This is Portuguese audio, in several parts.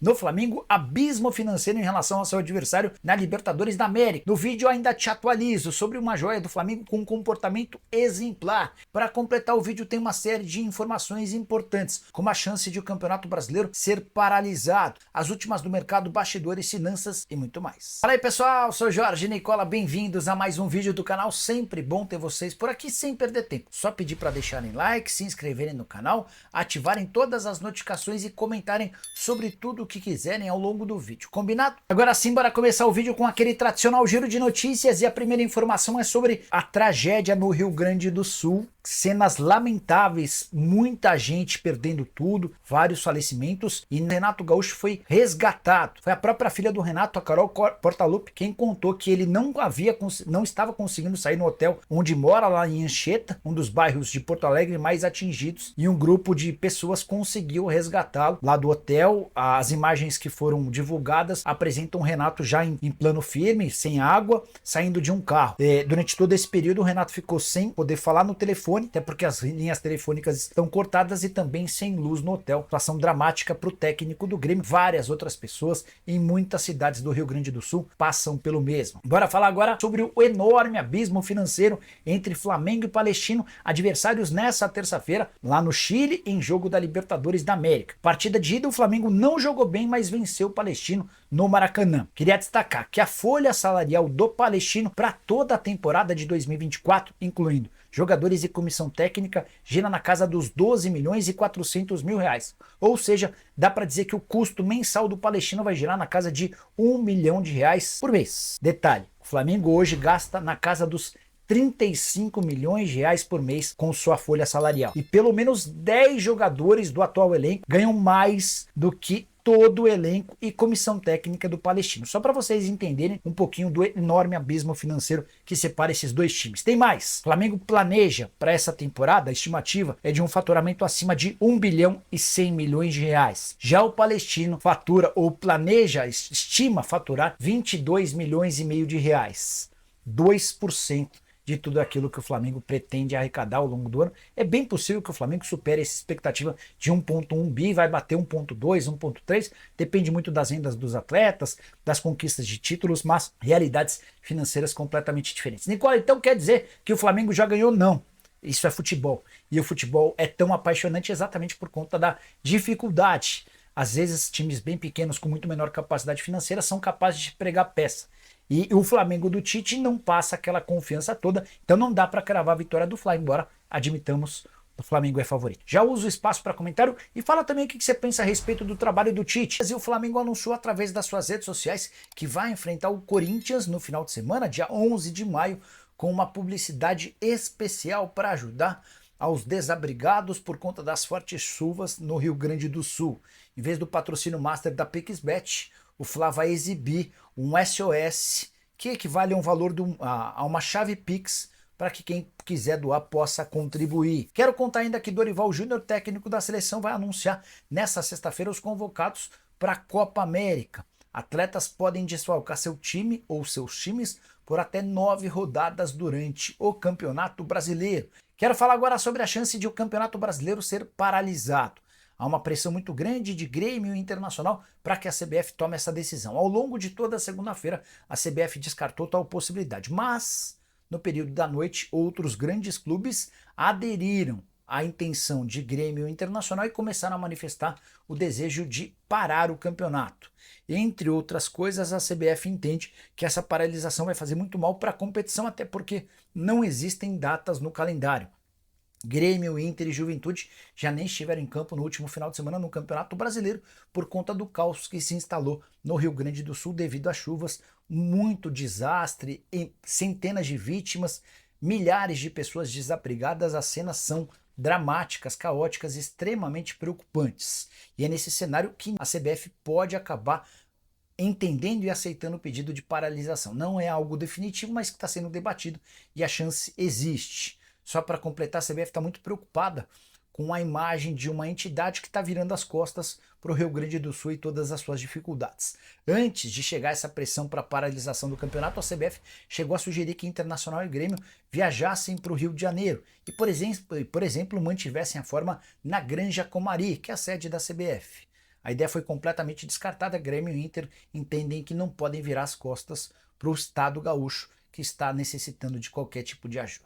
No Flamengo, abismo financeiro em relação ao seu adversário na Libertadores da América. No vídeo ainda te atualizo sobre uma joia do Flamengo com um comportamento exemplar. Para completar o vídeo tem uma série de informações importantes, como a chance de o Campeonato Brasileiro ser paralisado, as últimas do mercado, bastidores, finanças e muito mais. Fala aí pessoal, sou Jorge Nicola, bem-vindos a mais um vídeo do canal. Sempre bom ter vocês por aqui sem perder tempo. Só pedir para deixarem like, se inscreverem no canal, ativarem todas as notificações e comentarem sobre tudo que quiserem ao longo do vídeo, combinado? Agora sim, bora começar o vídeo com aquele tradicional giro de notícias, e a primeira informação é sobre a tragédia no Rio Grande do Sul. Cenas lamentáveis, muita gente perdendo tudo, vários falecimentos, e Renato Gaúcho foi resgatado. Foi a própria filha do Renato, a Carol Portaluppi, quem contou que ele não estava conseguindo sair no hotel onde mora, lá em Anchieta, um dos bairros de Porto Alegre mais atingidos, e um grupo de pessoas conseguiu resgatá-lo lá do hotel. As imagens que foram divulgadas apresentam o Renato já em plano firme, sem água, saindo de um carro. Durante todo esse período o Renato ficou sem poder falar no telefone, até porque as linhas telefônicas estão cortadas, e também sem luz no hotel. Situação dramática para o técnico do Grêmio. Várias outras pessoas em muitas cidades do Rio Grande do Sul passam pelo mesmo. Bora falar agora sobre o enorme abismo financeiro entre Flamengo e Palestino, adversários nessa terça-feira lá no Chile, em jogo da Libertadores da América. Partida de ida, o Flamengo não jogou bem, mas venceu o Palestino no Maracanã. Queria destacar que a folha salarial do Palestino para toda a temporada de 2024, incluindo jogadores e comissão técnica, gira na casa dos 12 milhões e 400 mil reais. Ou seja, dá para dizer que o custo mensal do Palestino vai girar na casa de 1 milhão de reais por mês. Detalhe, o Flamengo hoje gasta na casa dos 35 milhões de reais por mês com sua folha salarial. E pelo menos 10 jogadores do atual elenco ganham mais do que todo o elenco e comissão técnica do Palestino. Só para vocês entenderem um pouquinho do enorme abismo financeiro que separa esses dois times. Tem mais. O Flamengo planeja para essa temporada, a estimativa é de um faturamento acima de 1 bilhão e 100 milhões de reais. Já o Palestino fatura ou planeja, estima faturar 22 milhões e meio de reais. 2% de tudo aquilo que o Flamengo pretende arrecadar ao longo do ano. É bem possível que o Flamengo supere essa expectativa de 1,1 bi, vai bater 1,2, 1,3, depende muito das vendas dos atletas, das conquistas de títulos, mas realidades financeiras completamente diferentes. Nicola, então quer dizer que o Flamengo já ganhou? Não. Isso é futebol. E o futebol é tão apaixonante exatamente por conta da dificuldade. Às vezes, times bem pequenos com muito menor capacidade financeira são capazes de pregar peça. E o Flamengo do Tite não passa aquela confiança toda, então não dá para cravar a vitória do Fla, embora admitamos o Flamengo é favorito. Já usa o espaço para comentário e fala também o que você pensa a respeito do trabalho do Tite. E o Flamengo anunciou através das suas redes sociais que vai enfrentar o Corinthians no final de semana, dia 11 de maio, com uma publicidade especial para ajudar aos desabrigados por conta das fortes chuvas no Rio Grande do Sul. Em vez do patrocínio master da PixBet, o Fla vai exibir um SOS que equivale a um valor a uma chave Pix para que quem quiser doar possa contribuir. Quero contar ainda que Dorival Júnior, técnico da seleção, vai anunciar nesta sexta-feira os convocados para a Copa América. Atletas podem desfalcar seu time ou seus times por até 9 rodadas durante o Campeonato Brasileiro. Quero falar agora sobre a chance de o Campeonato Brasileiro ser paralisado. Há uma pressão muito grande de Grêmio e Internacional para que a CBF tome essa decisão. Ao longo de toda a segunda-feira, a CBF descartou tal possibilidade. Mas, no período da noite, outros grandes clubes aderiram à intenção de Grêmio e Internacional e começaram a manifestar o desejo de parar o campeonato. Entre outras coisas, a CBF entende que essa paralisação vai fazer muito mal para a competição, até porque não existem datas no calendário. Grêmio, Inter e Juventude já nem estiveram em campo no último final de semana no Campeonato Brasileiro por conta do caos que se instalou no Rio Grande do Sul devido às chuvas, muito desastre, centenas de vítimas, milhares de pessoas desabrigadas. As cenas são dramáticas, caóticas, extremamente preocupantes. E é nesse cenário que a CBF pode acabar entendendo e aceitando o pedido de paralisação. Não é algo definitivo, mas que está sendo debatido e a chance existe. Só para completar, a CBF está muito preocupada com a imagem de uma entidade que está virando as costas para o Rio Grande do Sul e todas as suas dificuldades. Antes de chegar essa pressão para a paralisação do campeonato, a CBF chegou a sugerir que Internacional e Grêmio viajassem para o Rio de Janeiro e, por exemplo, mantivessem a forma na Granja Comari, que é a sede da CBF. A ideia foi completamente descartada. Grêmio e Inter entendem que não podem virar as costas para o estado gaúcho, que está necessitando de qualquer tipo de ajuda.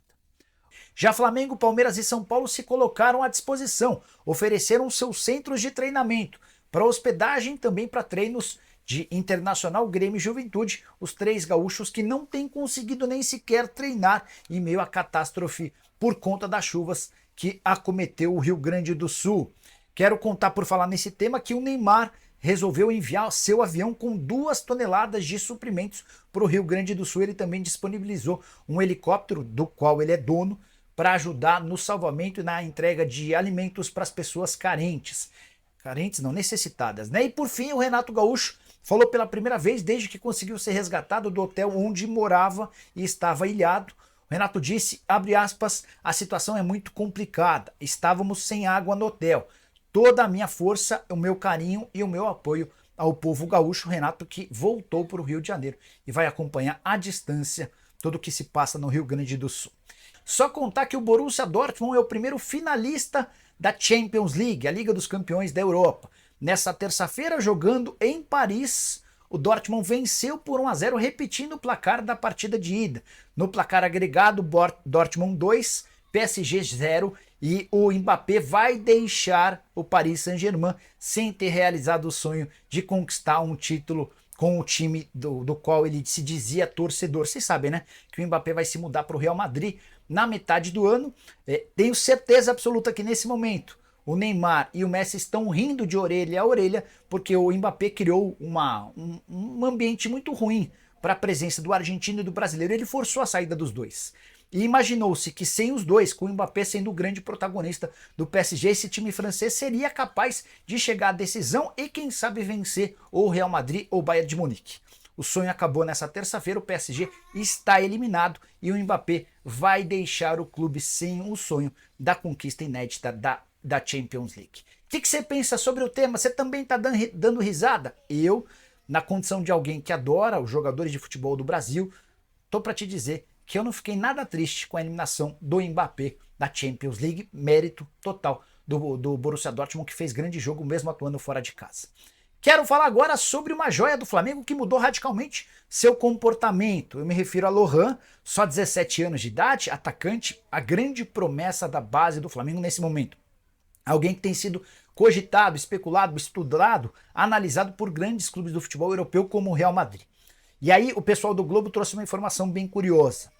Já Flamengo, Palmeiras e São Paulo se colocaram à disposição, ofereceram seus centros de treinamento para hospedagem, também para treinos de Internacional, Grêmio e Juventude, os três gaúchos que não têm conseguido nem sequer treinar em meio à catástrofe por conta das chuvas que acometeu o Rio Grande do Sul. Quero contar, por falar nesse tema, que o Neymar resolveu enviar seu avião com 2 toneladas de suprimentos para o Rio Grande do Sul. Ele também disponibilizou um helicóptero, do qual ele é dono, para ajudar no salvamento e na entrega de alimentos para as pessoas carentes. Carentes não, necessitadas, né? E por fim, o Renato Gaúcho falou pela primeira vez desde que conseguiu ser resgatado do hotel onde morava e estava ilhado. O Renato disse, abre aspas, a situação é muito complicada, estávamos sem água no hotel. Toda a minha força, o meu carinho e o meu apoio ao povo gaúcho. Renato que voltou para o Rio de Janeiro e vai acompanhar à distância tudo o que se passa no Rio Grande do Sul. Só contar que o Borussia Dortmund é o primeiro finalista da Champions League, a Liga dos Campeões da Europa. Nessa terça-feira, jogando em Paris, o Dortmund venceu por 1-0, repetindo o placar da partida de ida. No placar agregado, Dortmund 2, PSG 0, e o Mbappé vai deixar o Paris Saint-Germain sem ter realizado o sonho de conquistar um título com o time do qual ele se dizia torcedor. Vocês sabem, né? Que o Mbappé vai se mudar para o Real Madrid na metade do ano. Tenho certeza absoluta que nesse momento o Neymar e o Messi estão rindo de orelha a orelha, porque o Mbappé criou um ambiente muito ruim para a presença do argentino e do brasileiro. Ele forçou a saída dos dois. E imaginou-se que sem os dois, com o Mbappé sendo o grande protagonista do PSG, esse time francês seria capaz de chegar à decisão e quem sabe vencer ou o Real Madrid ou o Bayern de Munique. O sonho acabou nessa terça-feira, o PSG está eliminado e o Mbappé vai deixar o clube sem o sonho da conquista inédita da Champions League. O que você pensa sobre o tema? Você também está dando risada? Eu, na condição de alguém que adora os jogadores de futebol do Brasil, estou para te dizer que eu não fiquei nada triste com a eliminação do Mbappé da Champions League, mérito total do Borussia Dortmund, que fez grande jogo mesmo atuando fora de casa. Quero falar agora sobre uma joia do Flamengo que mudou radicalmente seu comportamento. Eu me refiro a Lohan, só 17 anos de idade, atacante, a grande promessa da base do Flamengo nesse momento. Alguém que tem sido cogitado, especulado, estudado, analisado por grandes clubes do futebol europeu como o Real Madrid. E aí o pessoal do Globo trouxe uma informação bem curiosa.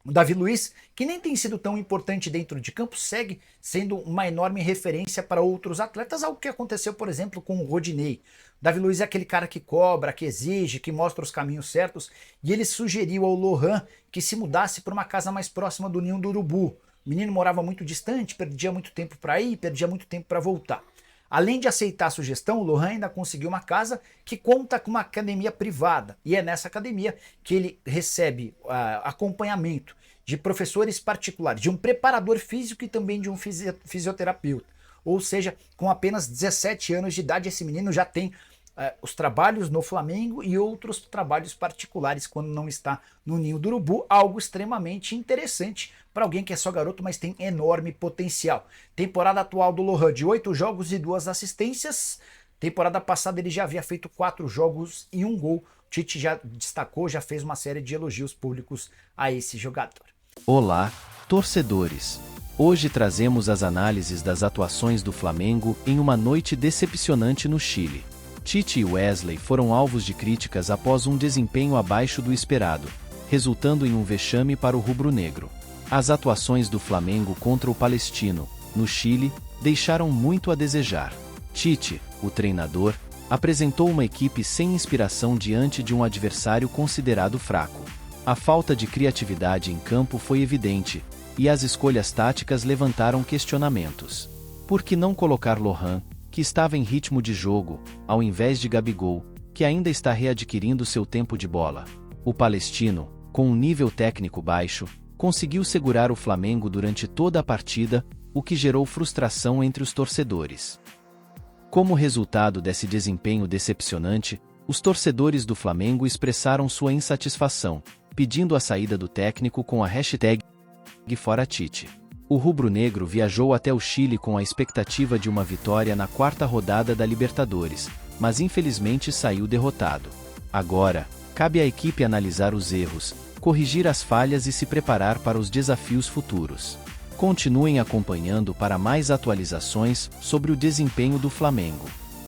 O Davi Luiz, que nem tem sido tão importante dentro de campo, segue sendo uma enorme referência para outros atletas, algo que aconteceu, por exemplo, com o Rodinei. O Davi Luiz é aquele cara que cobra, que exige, que mostra os caminhos certos, e ele sugeriu ao Lohan que se mudasse para uma casa mais próxima do Ninho do Urubu. O menino morava muito distante, perdia muito tempo para ir, perdia muito tempo para voltar. Além de aceitar a sugestão, o Lohan ainda conseguiu uma casa que conta com uma academia privada. E é nessa academia que ele recebe acompanhamento de professores particulares, de um preparador físico e também de um fisioterapeuta. Ou seja, com apenas 17 anos de idade, esse menino já tem os trabalhos no Flamengo e outros trabalhos particulares quando não está no Ninho do Urubu, algo extremamente interessante para alguém que é só garoto, mas tem enorme potencial. Temporada atual do Lohan de 8 jogos e 2 assistências. Temporada passada ele já havia feito 4 jogos e 1 gol. O Tite já destacou, já fez uma série de elogios públicos a esse jogador. Olá, torcedores! Hoje trazemos as análises das atuações do Flamengo em uma noite decepcionante no Chile. Tite e Wesley foram alvos de críticas após um desempenho abaixo do esperado, resultando em um vexame para o rubro-negro. As atuações do Flamengo contra o Palestino, no Chile, deixaram muito a desejar. Tite, o treinador, apresentou uma equipe sem inspiração diante de um adversário considerado fraco. A falta de criatividade em campo foi evidente, e as escolhas táticas levantaram questionamentos. Por que não colocar Lohan, que estava em ritmo de jogo, ao invés de Gabigol, que ainda está readquirindo seu tempo de bola? O Palestino, com um nível técnico baixo, conseguiu segurar o Flamengo durante toda a partida, o que gerou frustração entre os torcedores. Como resultado desse desempenho decepcionante, os torcedores do Flamengo expressaram sua insatisfação, pedindo a saída do técnico com a hashtag #ForaTite. O rubro-negro viajou até o Chile com a expectativa de uma vitória na quarta rodada da Libertadores, mas infelizmente saiu derrotado. Agora, cabe à equipe analisar os erros, corrigir as falhas e se preparar para os desafios futuros. Continuem acompanhando para mais atualizações sobre o desempenho do Flamengo.